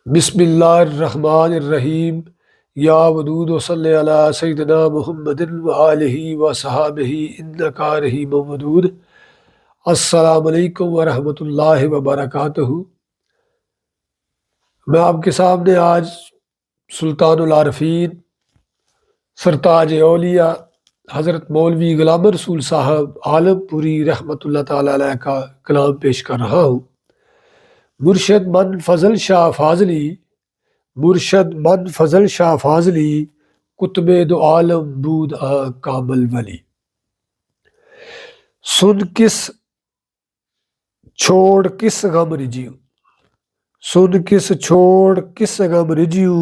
बिस्मिल्लाहिर्रहमानिर्रहीम। या वदूद वसल्लि अला सय्यिदिना मुहम्मदिन व आलिहि व सहाबिहि इन्नका रहीमुम वदूद। अस्सलामु अलैकुम व रहमतुल्लाहि व बरकातुहू। मैं आपके सामने आज सुल्तानुल आरफीन सरताज औलिया हज़रत मौलवी गुलाम रसूल साहब आलमपुरी रहमतुल्लाह ताला अलैह का कलाम पेश कर रहा हूँ। मुर्शद मन फजल शाह फाजली, मुर्शद मन फजल शाह फाजली, कुतुबे दो आलम बूद कामल वली। सुन किस छोड़ किस गम रिजियू, सुन किस छोड़ किस गम रिजियू,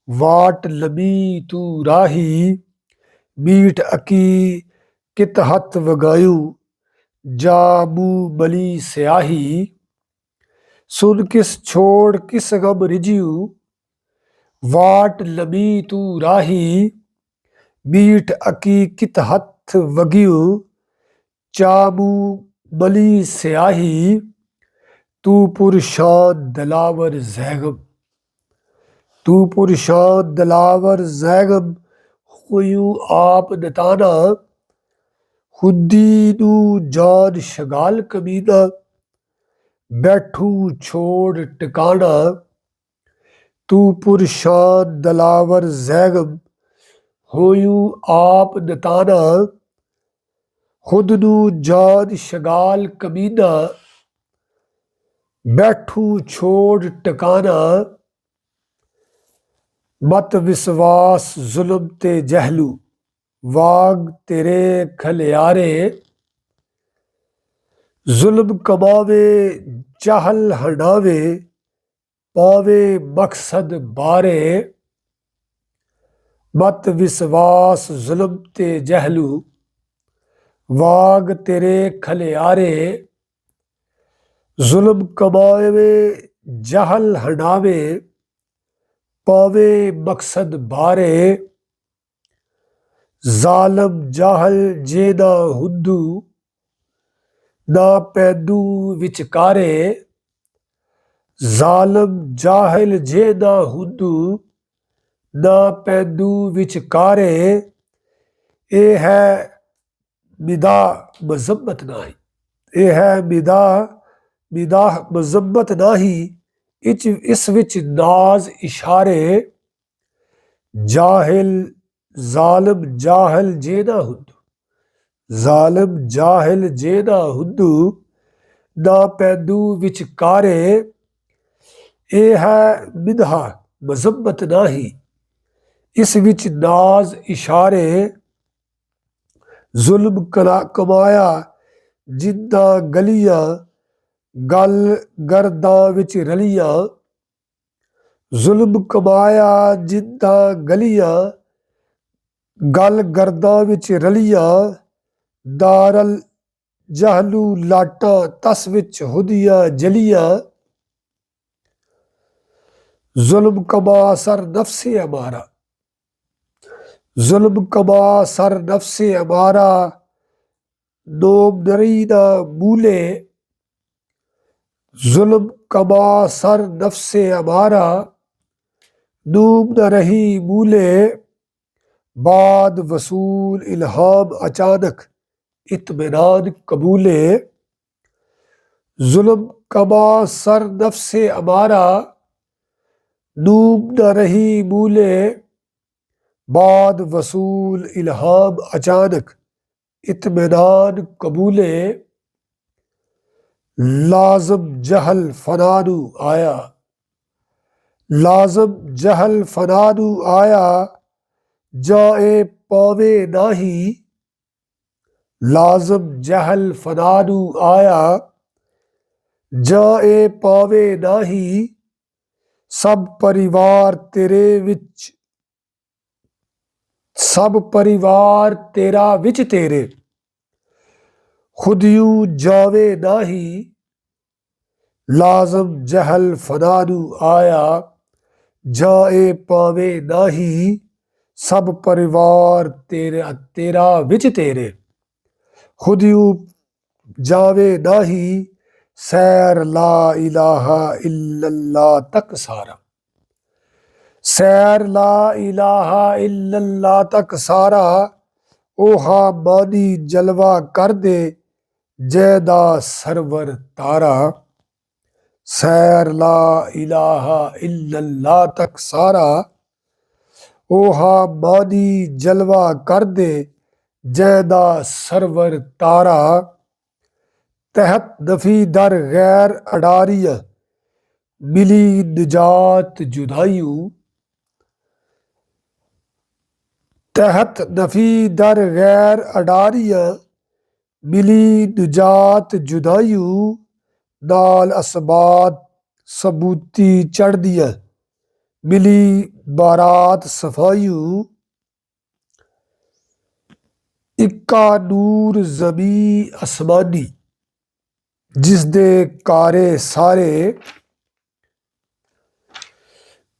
वाट लमी तू राही, मीठ अकी कित हथ वगायू, जा मुँह मली स्याही। सुन किस छोड़ किस गम रिजियू, वाट लमी तू राही, मीठ अकी कित हथ वगियू, चामू मली स्याही। तू पुरशान दलावर जैगम, तू पुरशान दलावर जैगम, हुयू आप नताना, खुदी नू जान शगाल कमीना, बैठू छोड़ टिकाना। तू पुरशान दलावर जैगम, होयू आप नताना, खुद नू जान शगाल कमीना, बैठू छोड़ टिकाना। मत विश्वास जुल्म ते जहलू, वाग तेरे खलियारे, जुल्म कमावे जहल हटावे, पावे मकसद बारे। मत विश्वास जुल्म ते जहलू, वाग तेरे खलियारे, जुल्म कमावे जहल हटावे, पावे मकसद बारे। जालम जाहल जे ना हुंदू, ना पैदू विचकारे, जालम जाहिल जे ना हुंदू, ना पैदू विचकारे। ए है मिदा मजम्मत नाही, ए है मिदा मजम्मत नाही, इस विच नाज इशारे। जाहिल जालिम जाहिल जे ना हुंदू, जालिम जाहिल जे ना हुंदू, ना पैदू विचकारे। ए है मिदा मजम्मत नाही, इस विच नाज इशारे। जुल्म कमाया जिंदा गलियां, गल गर्दां विच रलियां। जुल्म कमाया जिंदा गलियां, गल गर्दां विच रलियां। दारल जहलू लाटां तस विच हुदियां जलियां। जुल्म कमा सर नफ्से अमारा, जुल्म कमा सर नफ्से अमारा, नोम नरीना मूले। जुल्म कमा सर नफ्से अमारा, नूम न रही मूले। बाद वसूल इल्हाम अचानक, इत्मीनान कबूले। जुल्म कमा सर नफ्से अमारा, नूम न रही मूले। बाद वसूल इल्हाम अचानक, इत्मीनान कबूले। लाज़िम जहल फनानू आया, लाज़िम जहल फनानू आया, जाए पावे नाही। लाज़िम जहल फनानू आया, जाए पावे नाही। सब परिवार तेरे विच, सब परिवार तेरा विच तेरे, खुदियू जावे नाही। लाज़िम जहल फनानू आया, जाए पावे नाही। सब परिवार तेरा विच तेरे, खुदियू जावे नाही। سیر لا الہ الا اللہ تک سارا، سیر لا الہ الا اللہ تک سارا، اوہا مانی جلوہ کر دے جیدہ سرور تارا، سیر لا الہ الا اللہ تک سارا، اوہا مانی جلوہ کر دے جیدہ سرور تارا، تحت نفی در غیر اڈاریہ ملی نجات جدائیوں، تحت نفی در غیر اڈاریہ ملی نجات جدائیوں، نال اسبات ثبوتی چڑھ دیا ملی بارات صفائیوں، اکا نور زمیں اسمانی جس دے کارے سارے،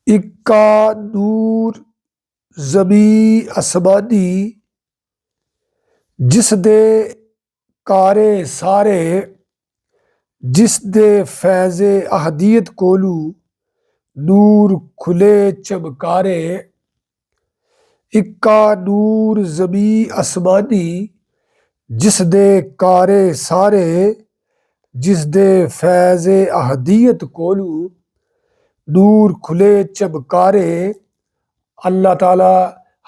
اکا نور زمیں اسمانی جس دے کارے سارے، جس دے فیض احدیت کولو نور کھلے چمکارے، اکا نور زمیں اسمانی جس دے کارے سارے، جس دے فیض احدیت کولو نور کھلے چمکارے۔ اللہ تعالی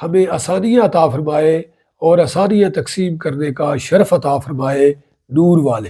ہمیں آسانیاں عطا فرمائے اور آسانیاں تقسیم کرنے کا شرف عطا فرمائے، نور والے۔